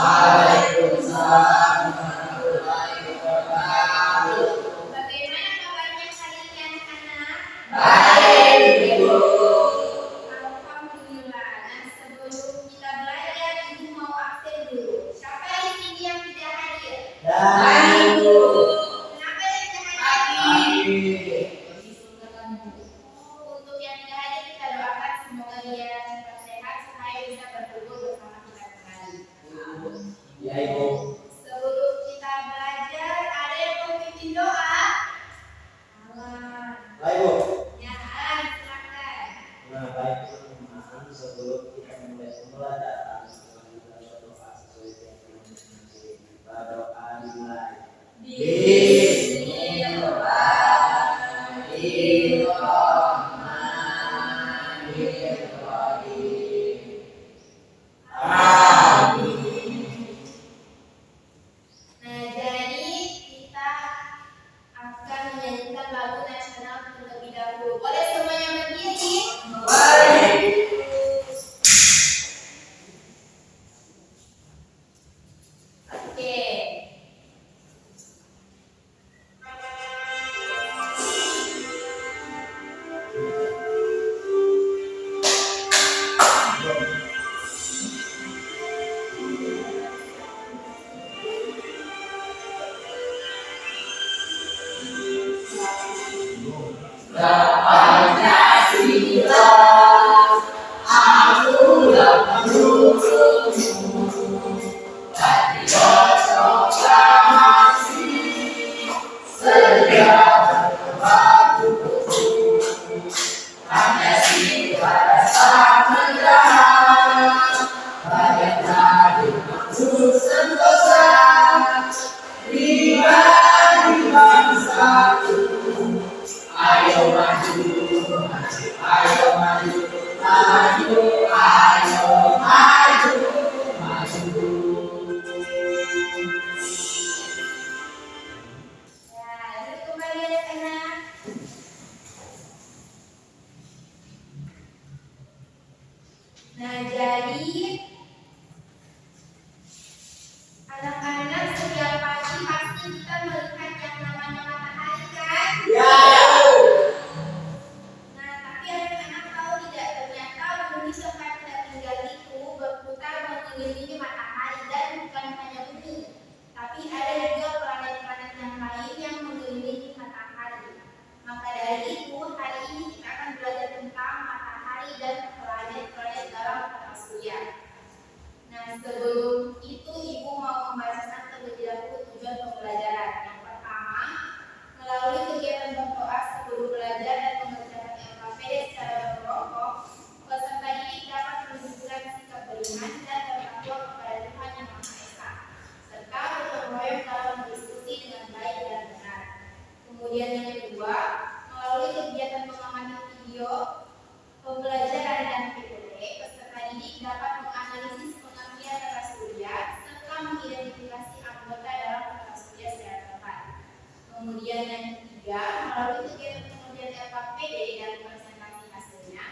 Waalaikumsalam warahmatullahi wabarakatuh. Bagaimana kabarnya hari ini anak-anak? Baik, Ibu. Alhamdulillah. Nah, sebelum kita belajar, Ibu mau absen dulu. Siapa di sini yang tidak hadir? Baik, Ibu. Kenapa yang tidak hadir? Untuk yang tidak hadir, kita doakan semoga dia cepat sehat supaya bisa berkumpul bersama kita kembali. Ya, Ibu. Sebelum kita belajar, ada yang mau bikin doa? Baik, Bu. Ya, silakan. Nah, baik teman-teman, sebelum kita mulai pembelajaran, kita berdoa sesuai yang kita doa dimulai. Bismillahirrahmanirrahim. Amin. Nah, jadi kita akan menyanyikan lagu nasional terlebih dahulu. Boleh semuanya berdiri? Baik. Oke. Pancasila, aku pendukungmu, patriot proklamasi, sedia berkembang Pancasila dasar negara, bagian dari makhluk sentosa, pribadi bangsaku. Ayo maju, maju, ayo maju, maju, ayo maju, maju. Ya, duduk kembali anak-anak. Nah, jadi anak-anak setiap pagi pasti kita melihat yang namanya matahari kan? Ya. Nah, tapi anak-anak tahu tidak, ternyata bumi tempat kita tinggal itu berputar mengelilingi matahari dan bukan hanya bumi, tapi ada juga planet-planet yang lain yang mengelilingi matahari. Maka dari itu, hari ini kita akan belajar tentang matahari dan planet-planet dalam tata surya. Nah, sebelum itu Ibu mau membacakan terlebih dahulu tujuan pembelajaran. Yang pertama, melalui kegiatan berdoa sebelum belajar dan mengerjakan LKPD secara berkelompok, peserta didik dapat menunjukkan sikap beriman dan bertakwa kepada Tuhan Yang Maha Esa, serta bergotong royong dalam berdiskusi dengan baik dan benar. Kemudian yang kedua, melalui kegiatan mengamati video pembelajaran dan PPT, peserta didik dapat menganalisis pengertian tata surya serta mengidentifikasi anggota dalam tata surya secara tepat. Kemudian yang ketiga, melalui kegiatan pengertian LKPD dan presentasi hasilnya,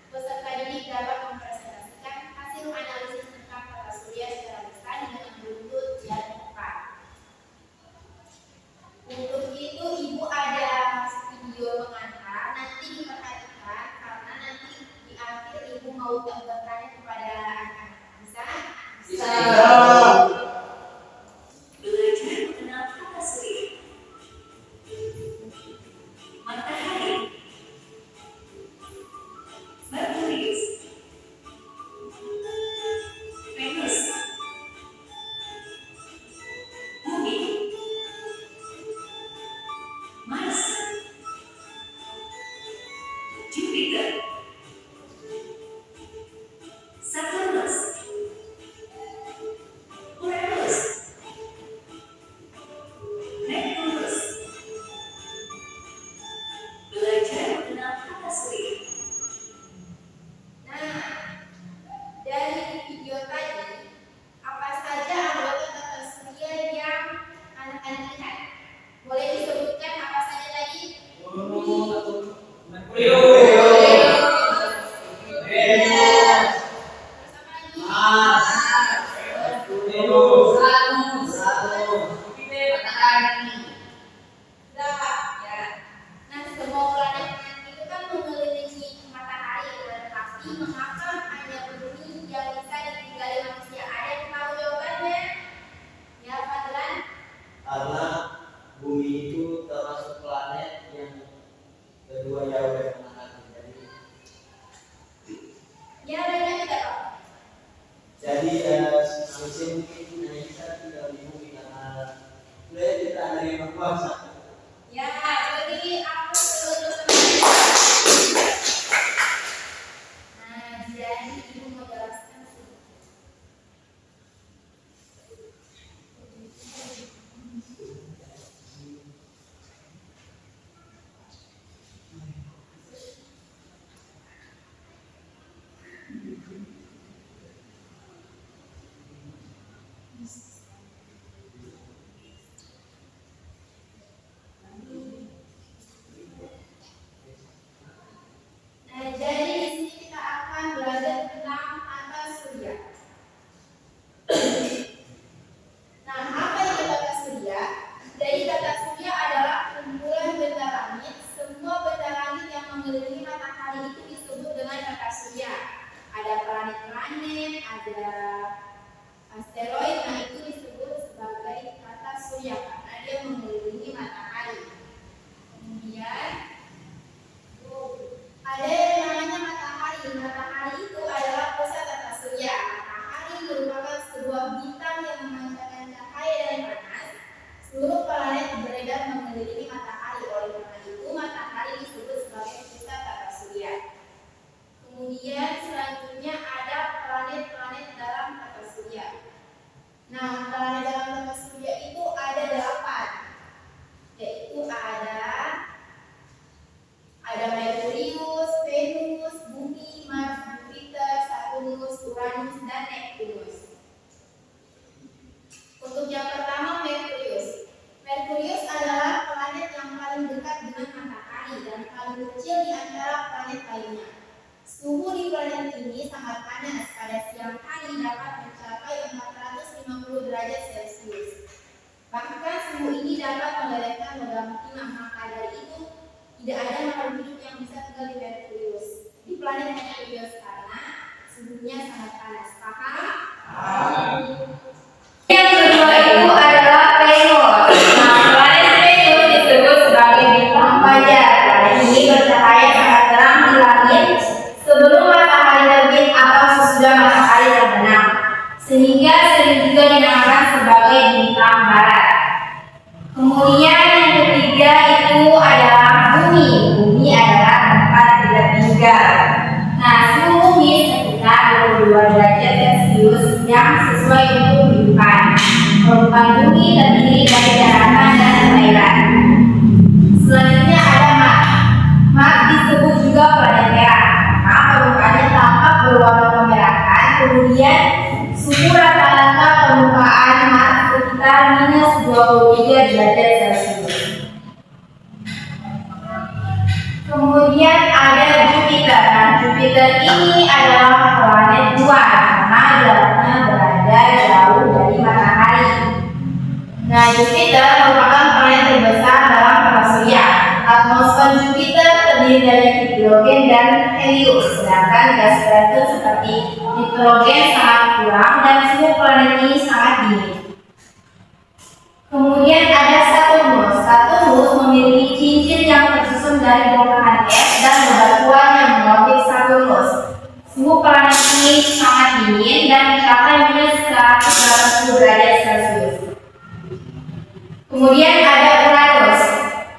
peserta didik dapat mempresentasikan hasil analisis tentang tata surya secara lisan dengan buntut dan tepat. Untuk itu Ibu ada video pengantar, nanti diperhatikan karena nanti di akhir Ibu mau bertanya kepada anak-anak. Bisa? Bisa. Belajar mengenal tata surya. Matahari, Merkurius, Venus, Bumi, Mars, Jupiter, Tapi mengapa hanya bumi yang bisa ditinggali manusia? Ada yang tahu jawabannya? Ya, Fadlan? Karena bumi itu termasuk planet yang kedua jauh dari matahari. Ya, banyak tidak, Pak? Jadi manusia mungkin hanya bisa tinggal di bumi karena kita ada yang berkuasa. Ya, jadi aku perlu Nah, jadi ibu mau jelaskan sih. Nah, jadi di sini kita akan belajar tentang tata surya. Nah, apa itu tata surya? Jadi tata surya adalah kumpulan benda langit. Semua benda langit yang mengelilingi matahari itu disebut dengan tata surya. Ada planet-planet, ada asteroid, nah itu disebut sebagai tata surya karena dia mengelilingi matahari. Kemudian ada yang namanya matahari. Matahari itu adalah pusat tata surya. Matahari merupakan sebuah bintang yang memancarkan cahaya dan panas. Seluruh planet beredar mengelilingi matahari. Oleh karena itu, matahari disebut sebagai pusat tata surya. Kemudian selanjutnya ada planet-planet dalam tata surya. Nah, planet dalam tata surya itu ada 8, yaitu ada Merkurius, Venus, Bumi, Mars, Jupiter, Saturnus, Uranus, dan Neptunus. Untuk yang pertama, Merkurius. Merkurius adalah planet yang paling dekat dengan matahari dan paling kecil di antara planet lainnya. Suhu di planet ini sangat panas. Pada siang hari dapat mencapai 450 derajat Celcius. Bahkan suhu ini dapat melelehkan logam timah. Maka dari itu tidak ada makhluk hidup yang bisa tinggal di Merkurius, di planet Merkurius karena suhunya sangat panas. Paham? Yang kedua itu adalah Venus. Nah, planet Venus disebut sebagai bintang fajar. Planet ini bercahaya sangat terang di langit sebelum matahari terbit atau sesudah matahari terbenam, sehingga sering juga dinamakan sebagai bintang barat. Kemudian yang ketiga itu adalah Bumi. Bumi adalah tempat kita tinggal. Nah, suhu bumi sekitar 22 derajat Celcius yang sesuai untuk kehidupan. Permukaan bumi terdiri dari daratan dan cairan. Selanjutnya ada Mars. Mars disebut juga planet merah karena permukaannya tampak berwarna kemerahan. Kemudian suhu rata-rata permukaan Mars sekitar minus 23 derajat Celcius. Kemudian ada Jupiter. Nah, Jupiter ini adalah planet luar karena jaraknya berada jauh dari matahari. Nah, Jupiter merupakan planet terbesar dalam tata surya. Atmosfer Jupiter terdiri dari hidrogen dan helium, sedangkan gas planet seperti nitrogen sangat kurang dan suhu planet ini sangat dingin. Kemudian ada Saturnus. Saturnus memiliki cincin yang tersusun dari bongkahan es dan bebatuan yang mengorbit Saturnus. Suhu planet ini sangat dingin dan mencapai minus 180 derajat Celcius. Kemudian ada Uranus.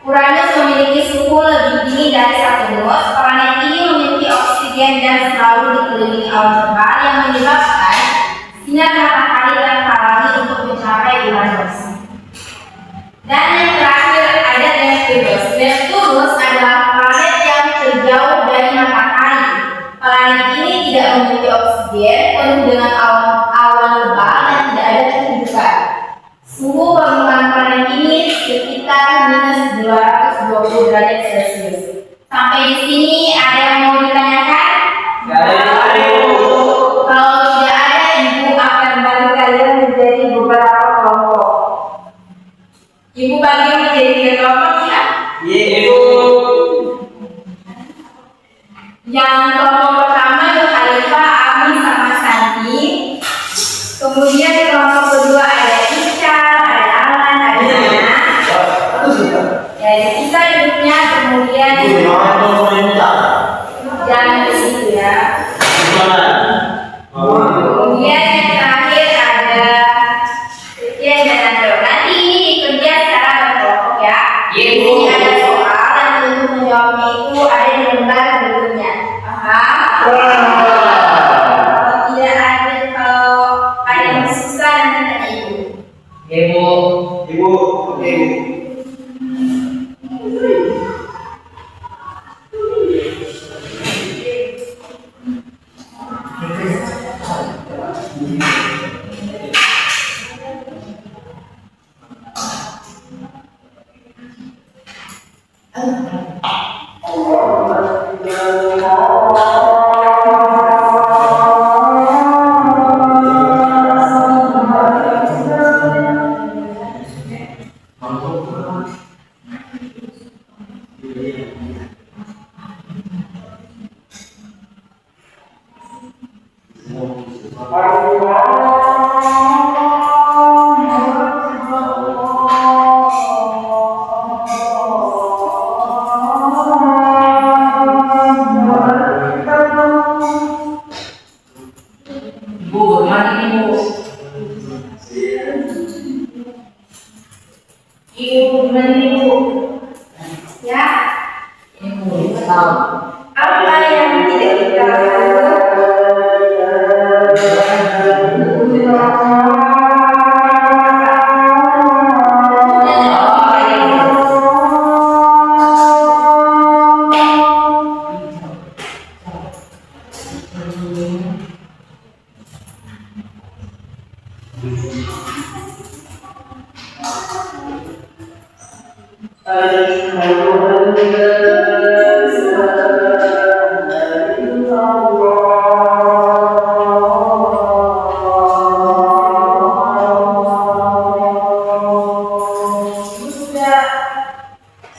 Uranus memiliki suhu lebih dingin dari Saturnus. Planet ini memiliki oksigen dan selalu dikelilingi awan tebal yang menyebabkan sinar matahari terhalangi untuk mencapai Uranus. Dan yang terakhir ada Neptunus. Neptunus adalah planet yang terjauh dari matahari. Planet ini tidak memiliki oksigen, penuh dengan awan lebam dan tidak ada kehidupan. Suhu permukaan planet ini sekitar minus 220 derajat Celcius. Sampai di sini ada yang mau ditanyakan? Kalau tidak ada, ibu akan bagi kalian menjadi beberapa kelompok. Ibu bagi menjadi 3 kelompok ya? Iya, Ibu. Yang kelompok pertama Bu, hormati ibu. Ibu, gimana ibu? Ya, Ibu, tahu. apa yang tidak kita lakukan?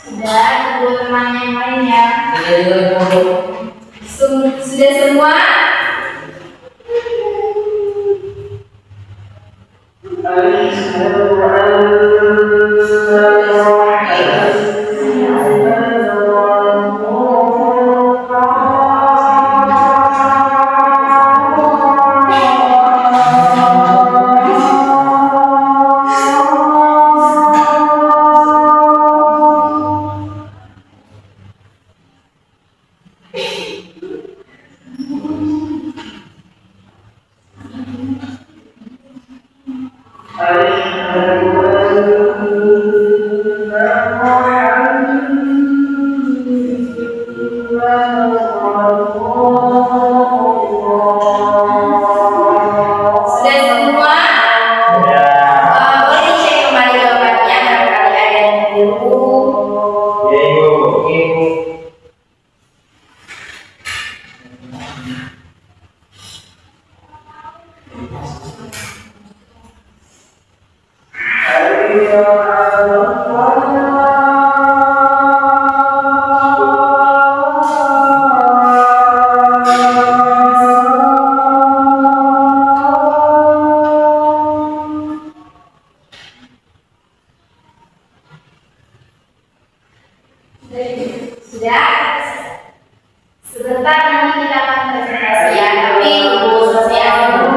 Sudah, ibu teman yang lain ya. Sudah semua? Sudah semua? Boleh dicek kembali jawabannya barangkali ada yang keliru. Ya ibu. Sudah? Sebentar nanti kita akan presentasi ya, tapi tunggu selesai dulu.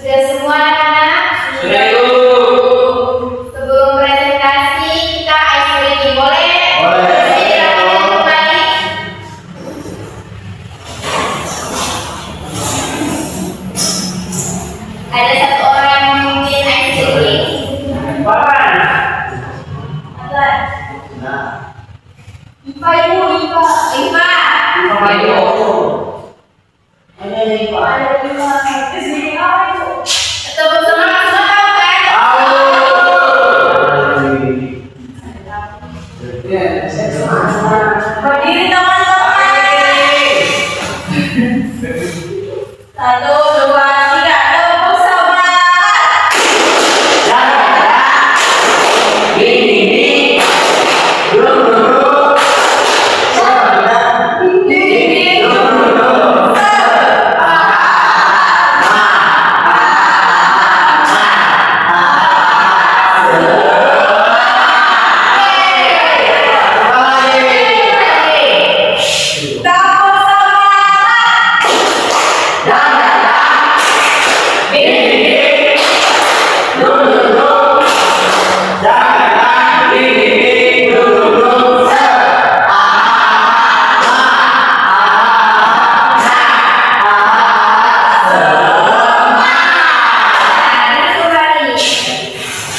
Sudah semua anak-anak? Sudah ibu. Sebelum presentasi kita ice breaking, boleh? Boleh. Jadi rapikan kembali. Ada satu orang yang memimpin ice breaking. Apaan? Apa? Nah, IPA ibu, IPA. IPA. Ayo. Ini IPA. Ada IPA. Di sini apa itu? Tepuk semangat semua tahu kan? Berdiri teman-teman. 1, 2, 3, tepuk semangat.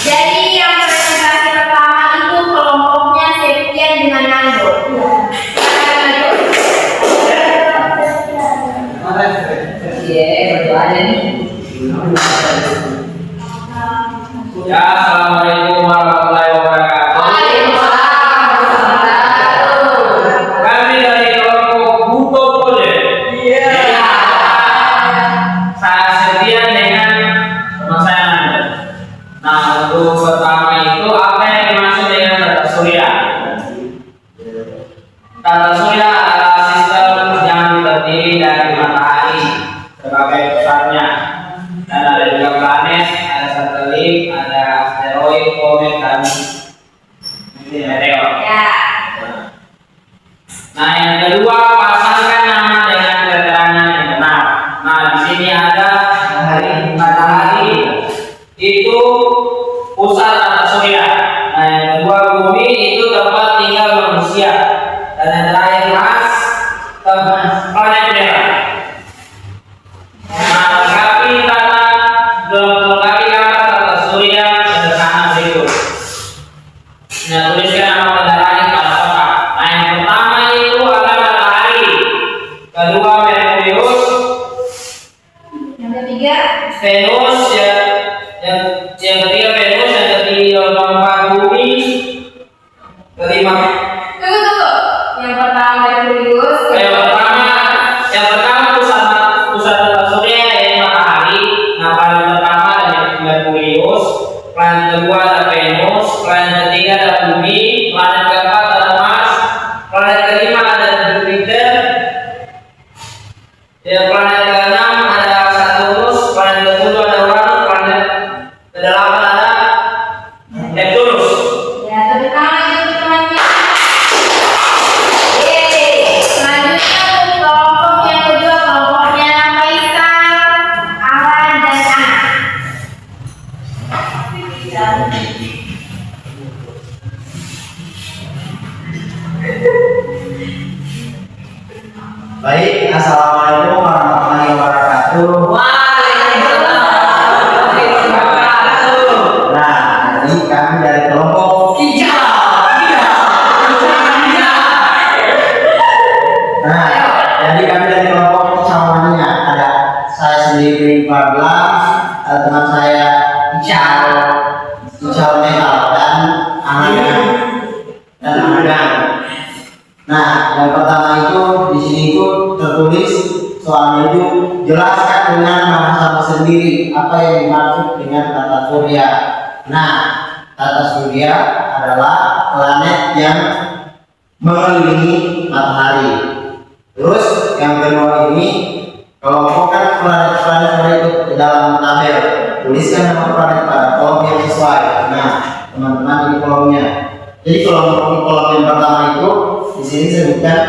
Jadi yang presentasi pertama itu kelompoknya Septian dengan Nando. Berdoa nih. Ya, assalamualaikum warahmatullahi wabarakatuh. Kami dari kelompok Buto Project. Saya setia dengan teman saya Nando. Nah, untuk pertama itu apa yang dimaksud dengan tata surya? Tata surya adalah sistem yang terdiri dari matahari sebagai pusatnya, dan ada juga planet, ada satelit, ada asteroid, komet, dan meteor. Ya. Nah, yang kedua, pasangkan nama dengan keterangan yang benar. Nah, di sini ada matahari itu pusat tata surya. Nah, yang kedua, bumi itu tempat tinggal manusia, dan yang terakhir Mars, planet merah. Nah, lengkapi kata tata surya sederhana berikut. Nah, tuliskan nama matahari pada kotak. Nah, yang pertama itu adalah matahari, kedua Merkurius, Yang ketiga, Venus, yang ketiga Venus, yang keempat bumi, kelima. tunggu. Yang pertama Merkurius, Yang pertama pusat tata surya yaitu matahari. Nah, planet pertama ada Merkurius, planet kedua ada Venus, planet ketiga ada bumi, planet keempat ada Mars, planet kelima ada Jupiter, planet keenam ada Saturnus, planet ketujuh ada Uranus, planet kedelapan ada Neptunus. ya tepuk tangan untuk temannya. Selanjutnya untuk kelompok yang kedua, kelompoknya Faisal, Alan, dan Ana. Baik, assalamualaikum warahmatullahi wabarakatuh. Nah, ini kami dari kelompok. Nah, jadi kami dari kelompok semuanya ada saya sendiri 14, ada teman saya Ical Metal dan Ananda. Nah, yang pertama itu di sini itu tertulis soalnya itu jelaskan dengan bahasamu sendiri apa yang dimaksud dengan tata surya. Nah, tata surya adalah planet yang mengelilingi matahari. Terus yang kedua ini kelompokkan planet-planet berikut ke dalam tabel. Tuliskan nama planet pada kolom yang sesuai. Nah, teman-teman ini kolomnya. Jadi kolom yang pertama itu di sini sebutkan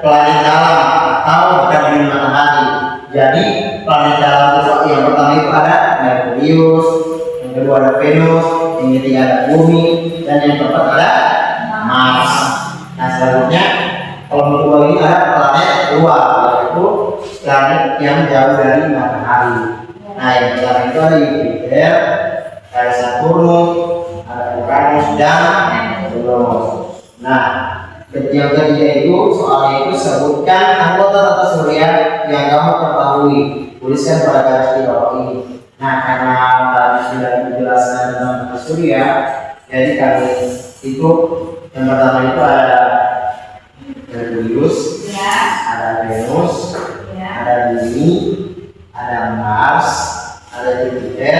planet dalam atau dekat dengan matahari. Jadi planet dalam itu yang pertama itu ada Merkurius, yang kedua ada Venus, yang ketiga ada bumi, dan yang keempat ada Mars. Nah, selanjutnya kolom kedua ini ada planet luar, yaitu planet yang jauh dari matahari. Nah, yang pertama itu ada Jupiter, ada Saturnus, ada Uranus, dan Neptunus. Nah, Yang ketiga itu soalnya itu sebutkan anggota tata surya yang kamu ketahui. Tuliskan pada garis di bawah ini. Nah, karena tadi sudah dijelaskan tentang tata surya, jadi kali itu yang pertama itu ada Merkurius, Ya. ada Venus, Ya. ada Bumi, ada Mars, ada Jupiter,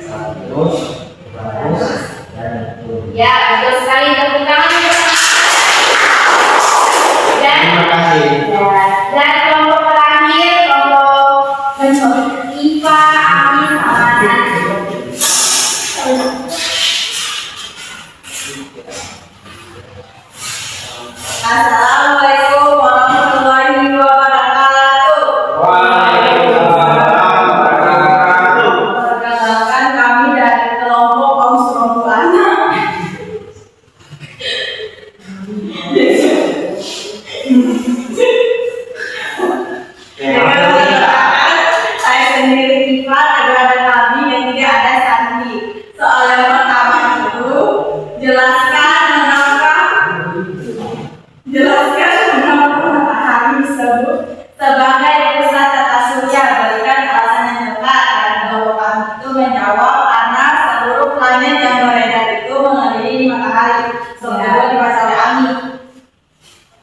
Saturnus, Uranus, dan Neptunus. Ya, betul sekali. Tepuk tangan. Dan Terima kasih. dan kelompok terakhir kelompok IPA, AMI, sama Nanti. Assalamualaikum warahmatullahi wabarakatuh. Waalaikumsalam warahmatullahi wabarakatuh. Perkenalkan kami dari kelompok Kaum Serombana. Saya sendiri Iva, ada kami yang tidak ada Sandi. Soal yang pertama itu jelaskan mengapa matahari disebut sebagai pusat tata surya. Berikan alasan yang tepat. Dan kelompok kami itu menjawab karena seluruh planet yang beredar itu mengelilingi matahari. Semoga dibaca oleh Ami.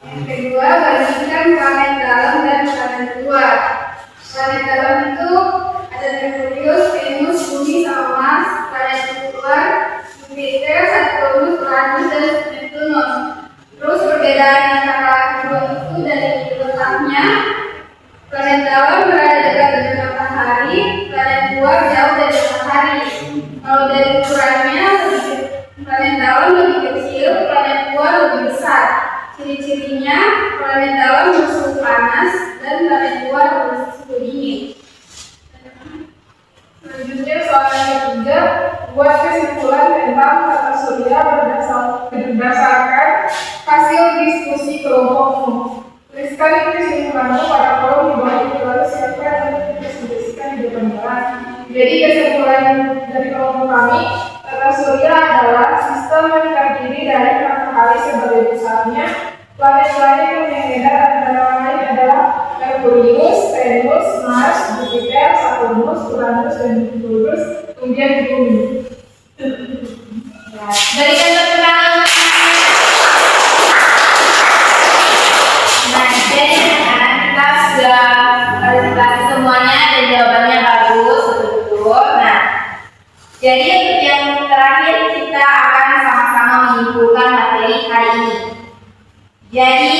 Yang kedua, bandingkan planet dalam dan planet luar. Planet dalam itu ada Merkurius, Venus, Bumi, sama Mars. Planet luar, Jupiter, Saturnus, Uranus, dan Neptunus. Terus perbedaan antara kedua itu dari letaknya. Planet dalam berada dekat dengan matahari, planet luar jauh dari matahari. Kalau dari ukurannya, planet dalam lebih kecil, planet luar lebih besar. Ciri-cirinya, planet dalam bersuhu panas dan planet luar bersuhu dingin. Selanjutnya soal yang ketiga, buat kesimpulan tentang tata surya berdasarkan hasil diskusi kelompokmu. Tuliskan kesimpulanmu pada kolom di bawah itu, lalu silakan diskusikan di depan kelas. Jadi kesimpulan dari kelompok kami, tata surya adalah sistem yang terdiri dari matahari sebagai pusatnya. Planet-planet yang beredar antara lain adalah Merkurius, Venus, Mars, Jupiter, Saturnus, Uranus, dan Neptunus, kemudian Bumi. Berikan tepuk tangan. Nah, jadi kita sudah presentasi semuanya dan jawabannya bagus, betul-betul. Nah, jadi untuk yang terakhir kita akan sama-sama menyimpulkan materi hari ini. Jadi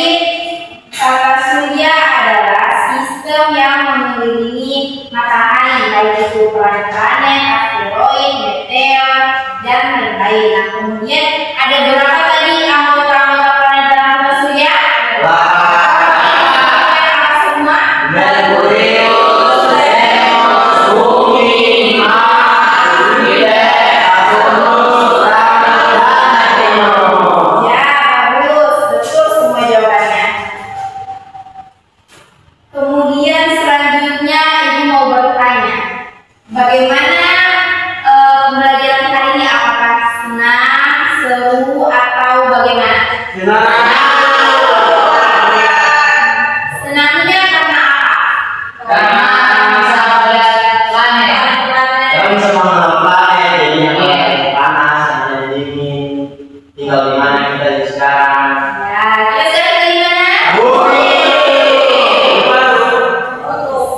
tata surya adalah sistem yang mengelilingi matahari, baik itu planet-planet, asteroid, meteor, dan lain-lain. Nah, kemudian ada berapa tadi anggota-anggota planet dalam tata surya? Apa semua? Merkurius, Venus, Bumi, Mars, Jupiter, Saturnus, Uranus, dan Neptunus. Ya, bagus, betul semua jawabannya. Kemudian selanjutnya ibu mau bertanya, bagaimana pembelajaran kali ini? Apakah senang, seru, atau bagaimana? Senangnya karena apa? Karena bisa melihat planet. Kami bisa mengenal planet, jadinya planet panas, dan dingin. Tinggal di mana kita di sekarang. Ya, kita sekarang dari mana?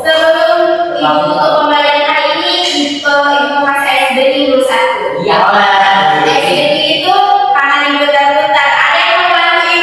Sebelum ibu tutup pembelajaran kali ini, ibu kasih SBY dulu satu. Iya, oleh. SBY itu karena dibentar-bentar. Ada yang mau bantu ibu?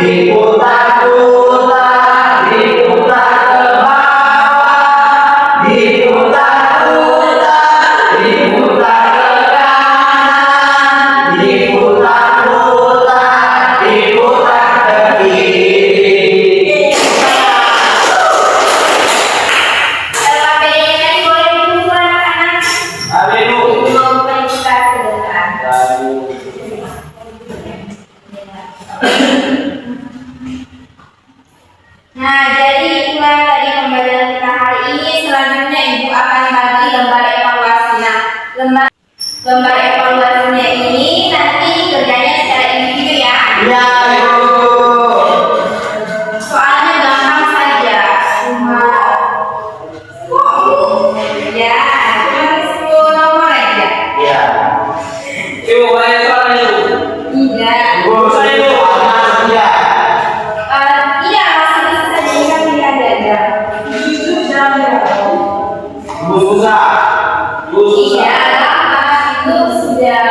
Diputar-putar, diputar ke bawah, diputar-putar, diputar ke kanan, diputar-putar, diputar ke kiri. Alfabetnya tadi boleh dibuka anak-anak. Ada ibu. Mau bukan kita sebentar. Nah, jadi itulah tadi pembelajaran kita hari ini. Selanjutnya Ibu akan bagi lembar evaluasi. Nah, lembar evaluasinya ini nanti kerjanya secara individu ya. Ya, Ibu. Soalnya gampang saja. Cuma ya, cuma 10 nomor aja. Ya. Ibu banyak soalnya ibu. Tidak. Ibu saya itu anak saja. Iya, masih bisa saja ini kan tidak ada. Ibu susah. Iya, itu sudah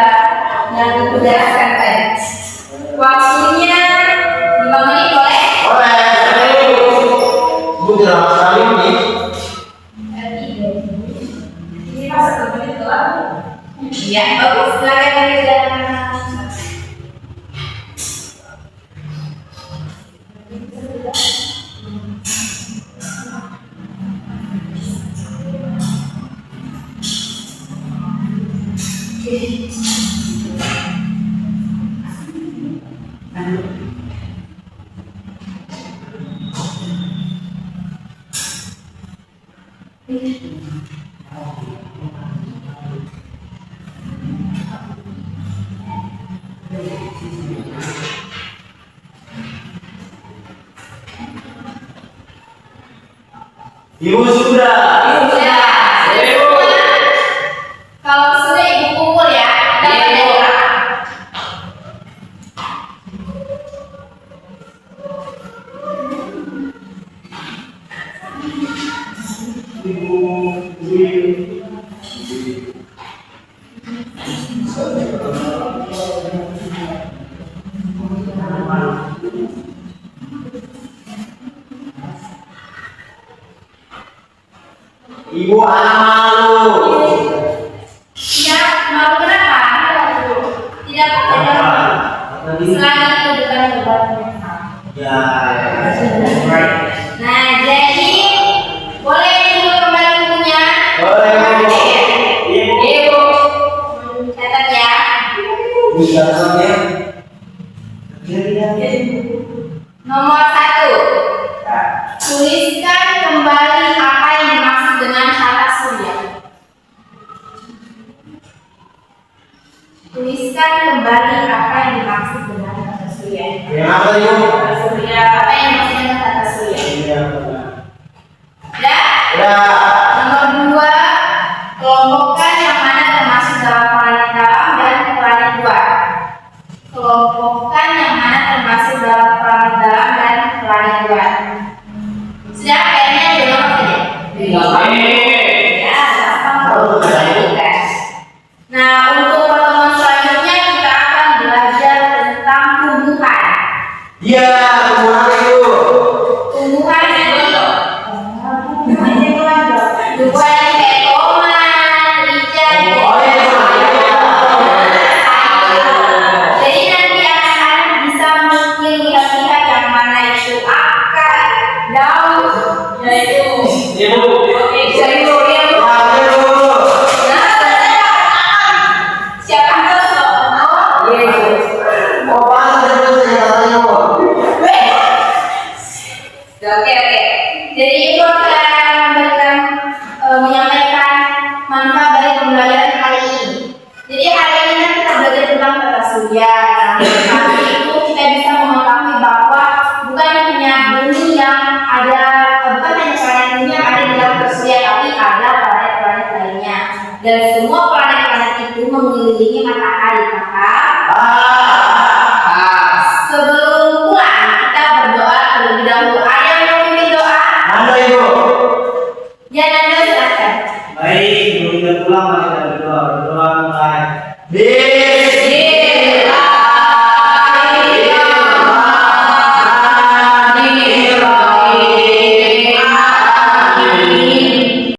yang dijelaskan tadi. Waktunya 5 menit boleh? Oleh, Ibu tidak sekali ini. Ini pas 1 menit doang. Iya, bagus. Silakan dikerjakan. Ibu sudah. Sudah. Semua. Kalau sudah Ibu kumpul ya. Dapat daerah. Ibu anak malu. Tidak mau kenapa? Tidak apa-apa. Selagi itu bukan bebannya. Ya. Nah, jadi boleh Ibu kembali bukunya? Boleh, Ibu. Ibu. Catat ya. Bisa saja. Nomor 1. Tuliskan kembali apa yang dimaksud dengan kata surya. Tuliskan kembali apa yang dimaksud dengan kata surya. Kenapa, Ibu? Surya, apa yang dimaksud dengan kata surya? Iya. Ya. Ya. Nomor 2, kelompokkan yang mana termasuk dalam planet dalam dan planet luar. Kelompokkan yang mana termasuk dalam planet dalam dan planet luar. Sudah kayaknya belum saja. Ya, gampang kalau kan. Nah, untuk pertemuan selanjutnya kita akan belajar tentang tumbuhan. Iya, kemana Ibu? Tumbuhan itu tumbuhan yang kayak tomat, rica, Oh, iya, jadi nanti anak-anak bisa mungkin lihat-lihat yang mana itu akar, daun, yaitu Ibu. sayur yang Ya, Ibu. siapa tahu? Oh, pantas terus ya, Ibu. Oke. Jadi itu akan memberikan menyampaikan manfaat dari pembelajaran hari ini. Jadi hari ini kan kita belajar tentang kata surya. Hari itu kita bisa mengetahui bahwa bukan hanya bumi yang ada, bukan hanya planet bumi yang ada di dalam surya, tapi ada planet-planet lainnya. Dan semua planet-planet itu mengelilingi matahari, kakak. Sebelum pulang kita berdoa terlebih dahulu. Ada yang mau pimpin doa? Anda, Ibu. Ya, Nanda silahkan. Baik, sebelum kita pulang, mari kita berdoa mulai. Bismillah.